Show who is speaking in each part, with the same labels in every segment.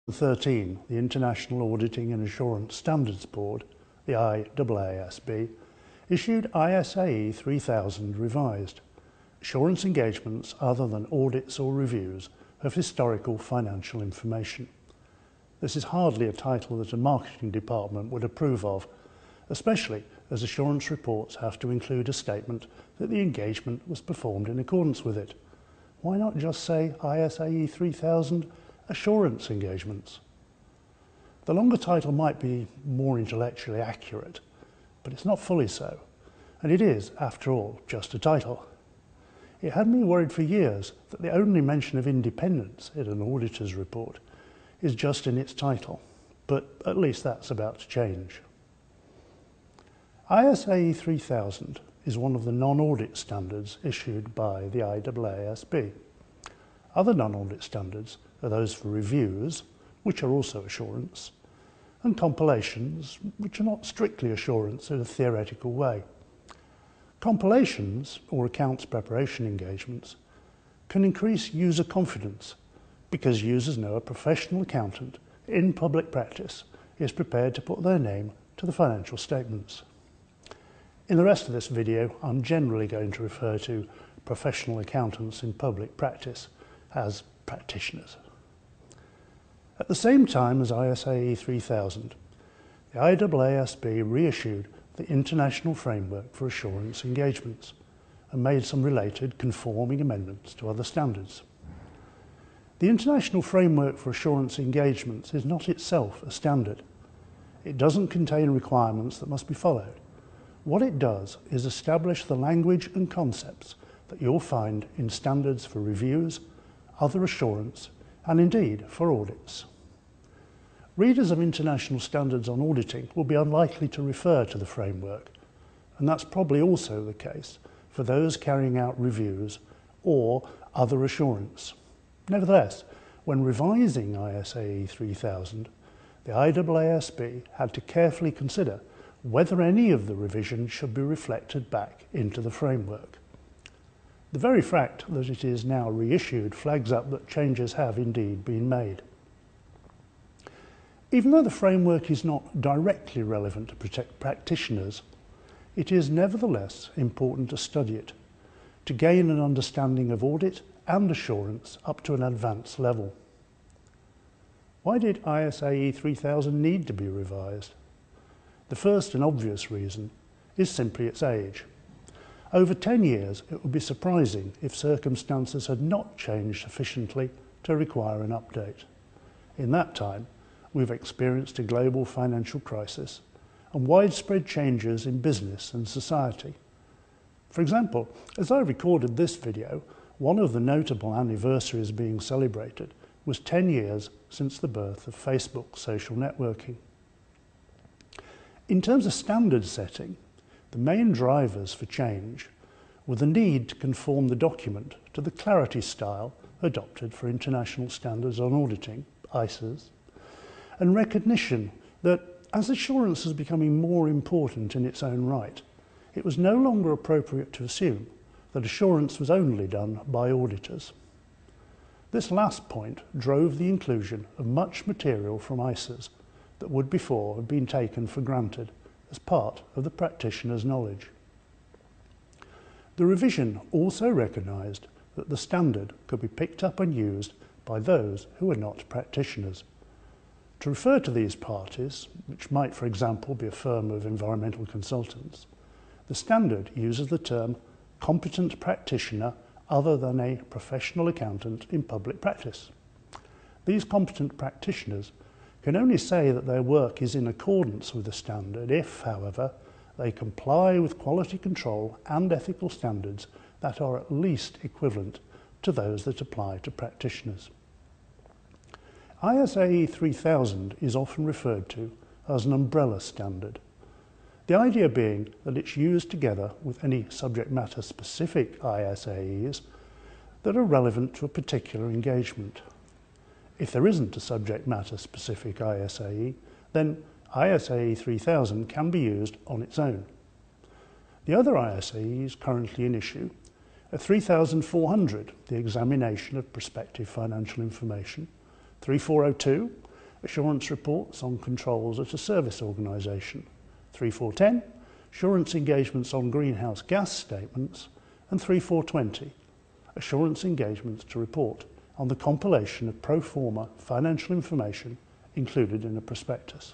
Speaker 1: 2013, the International Auditing and Assurance Standards Board, the IAASB, issued ISAE 3000 revised, assurance engagements other than audits or reviews of historical financial information. This is hardly a title that a marketing department would approve of, especially as assurance reports have to include a statement that the engagement was performed in accordance with it. Why not just say ISAE 3000 Assurance Engagements? The longer title might be more intellectually accurate, but it's not fully so, and it is, after all, just a title. It had me worried for years that the only mention of independence in an auditor's report is just in its title, but at least that's about to change. ISAE 3000 is one of the non-audit standards issued by the IAASB. Other non-audit standards are those for reviews, which are also assurance, and compilations, which are not strictly assurance in a theoretical way. Compilations, or accounts preparation engagements, can increase user confidence because users know a professional accountant in public practice is prepared to put their name to the financial statements. In the rest of this video, I'm generally going to refer to professional accountants in public practice as practitioners. At the same time as ISAE 3000, the IAASB reissued the International Framework for Assurance Engagements and made some related conforming amendments to other standards. The International Framework for Assurance Engagements is not itself a standard. It doesn't contain requirements that must be followed. What it does is establish the language and concepts that you'll find in standards for reviews, other assurance, and indeed for audits. Readers of international standards on auditing will be unlikely to refer to the framework, and that's probably also the case for those carrying out reviews or other assurance. Nevertheless, when revising ISAE 3000, the IAASB had to carefully consider whether any of the revisions should be reflected back into the framework. The very fact that it is now reissued flags up that changes have indeed been made. Even though the framework is not directly relevant to protect practitioners, it is nevertheless important to study it, to gain an understanding of audit and assurance up to an advanced level. Why did ISAE 3000 need to be revised? The first and obvious reason is simply its age. Over 10 years, it would be surprising if circumstances had not changed sufficiently to require an update. In that time, we've experienced a global financial crisis and widespread changes in business and society. For example, as I recorded this video, one of the notable anniversaries being celebrated was 10 years since the birth of Facebook social networking. In terms of standard setting, the main drivers for change were the need to conform the document to the clarity style adopted for International Standards on Auditing, ISAs, and recognition that as assurance is becoming more important in its own right, it was no longer appropriate to assume that assurance was only done by auditors. This last point drove the inclusion of much material from ISAs that would before have been taken for granted as part of the practitioner's knowledge. The revision also recognised that the standard could be picked up and used by those who are not practitioners. To refer to these parties, which might for example be a firm of environmental consultants, the standard uses the term competent practitioner other than a professional accountant in public practice. These competent practitioners can only say that their work is in accordance with the standard if, however, they comply with quality control and ethical standards that are at least equivalent to those that apply to practitioners. ISAE 3000 is often referred to as an umbrella standard, the idea being that it's used together with any subject matter specific ISAEs that are relevant to a particular engagement. If there isn't a subject matter specific ISAE, then ISAE 3000 can be used on its own. The other ISAEs currently in issue are 3400, the examination of prospective financial information, 3402, assurance reports on controls at a service organisation. 3410, assurance engagements on greenhouse gas statements. And 3420, assurance engagements to report on the compilation of pro forma financial information included in a prospectus.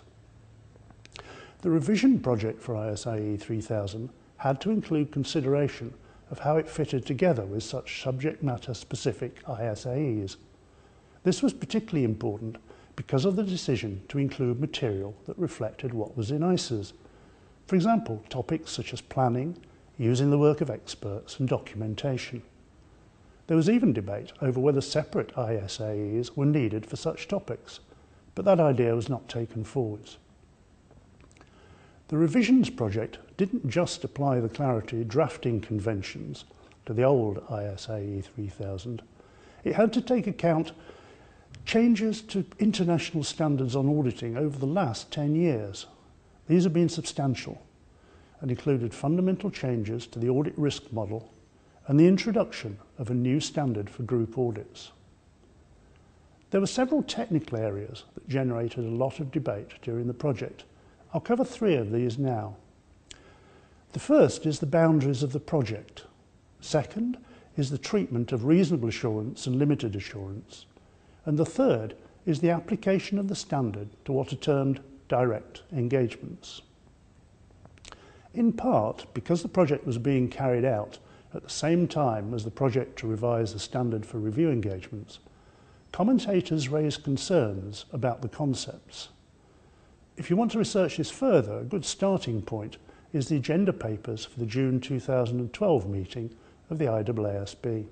Speaker 1: The revision project for ISAE 3000 had to include consideration of how it fitted together with such subject matter specific ISAEs. This was particularly important because of the decision to include material that reflected what was in ISAs. For example, topics such as planning, using the work of experts and documentation. There was even debate over whether separate ISAEs were needed for such topics, but that idea was not taken forwards. The revisions project didn't just apply the Clarity drafting conventions to the old ISAE 3000. It had to take account changes to international standards on auditing over the last 10 years. These have been substantial and included fundamental changes to the audit risk model and the introduction of a new standard for group audits. There were several technical areas that generated a lot of debate during the project. I'll cover 3 of these now. The first is the boundaries of the project. Second is the treatment of reasonable assurance and limited assurance. And the third is the application of the standard to what are termed direct engagements. In part, because the project was being carried out at the same time as the project to revise the standard for review engagements, commentators raised concerns about the concepts. If you want to research this further, a good starting point is the agenda papers for the June 2012 meeting of the IAASB.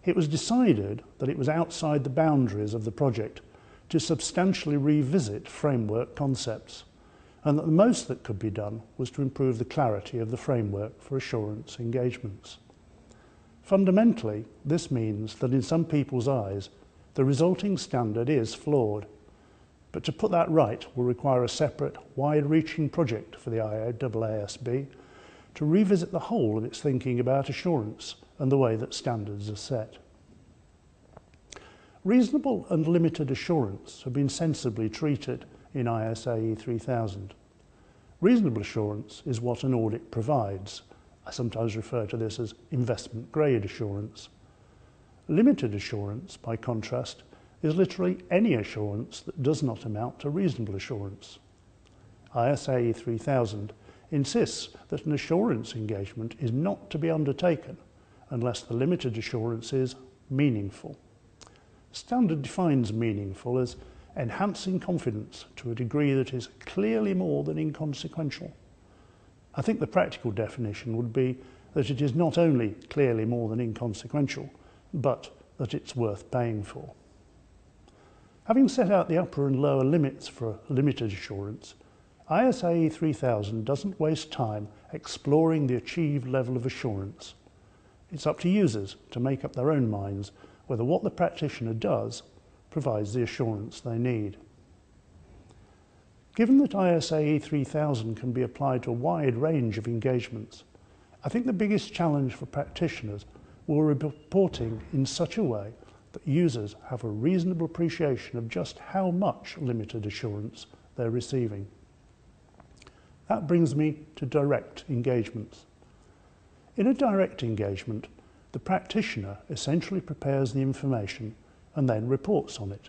Speaker 1: It was decided that it was outside the boundaries of the project to substantially revisit framework concepts, and that the most that could be done was to improve the clarity of the framework for assurance engagements. Fundamentally, this means that in some people's eyes, the resulting standard is flawed. But to put that right will require a separate, wide-reaching project for the IAASB to revisit the whole of its thinking about assurance and the way that standards are set. Reasonable and limited assurance have been sensibly treated in ISAE 3000. Reasonable assurance is what an audit provides. I sometimes refer to this as investment-grade assurance. Limited assurance, by contrast, is literally any assurance that does not amount to reasonable assurance. ISAE 3000 insists that an assurance engagement is not to be undertaken unless the limited assurance is meaningful. Standard defines meaningful as enhancing confidence to a degree that is clearly more than inconsequential. I think the practical definition would be that it is not only clearly more than inconsequential, but that it's worth paying for. Having set out the upper and lower limits for limited assurance, ISAE 3000 doesn't waste time exploring the achieved level of assurance. It's up to users to make up their own minds whether what the practitioner does provides the assurance they need. Given that ISAE 3000 can be applied to a wide range of engagements, I think the biggest challenge for practitioners will be reporting in such a way that users have a reasonable appreciation of just how much limited assurance they're receiving. That brings me to direct engagements. In a direct engagement, the practitioner essentially prepares the information and then reports on it.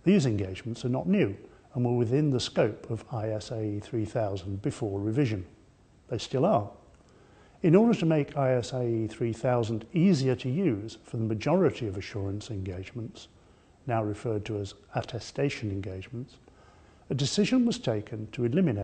Speaker 1: These engagements are not new and were within the scope of ISAE 3000 before revision. They still are. In order to make ISAE 3000 easier to use for the majority of assurance engagements, now referred to as attestation engagements, a decision was taken to eliminate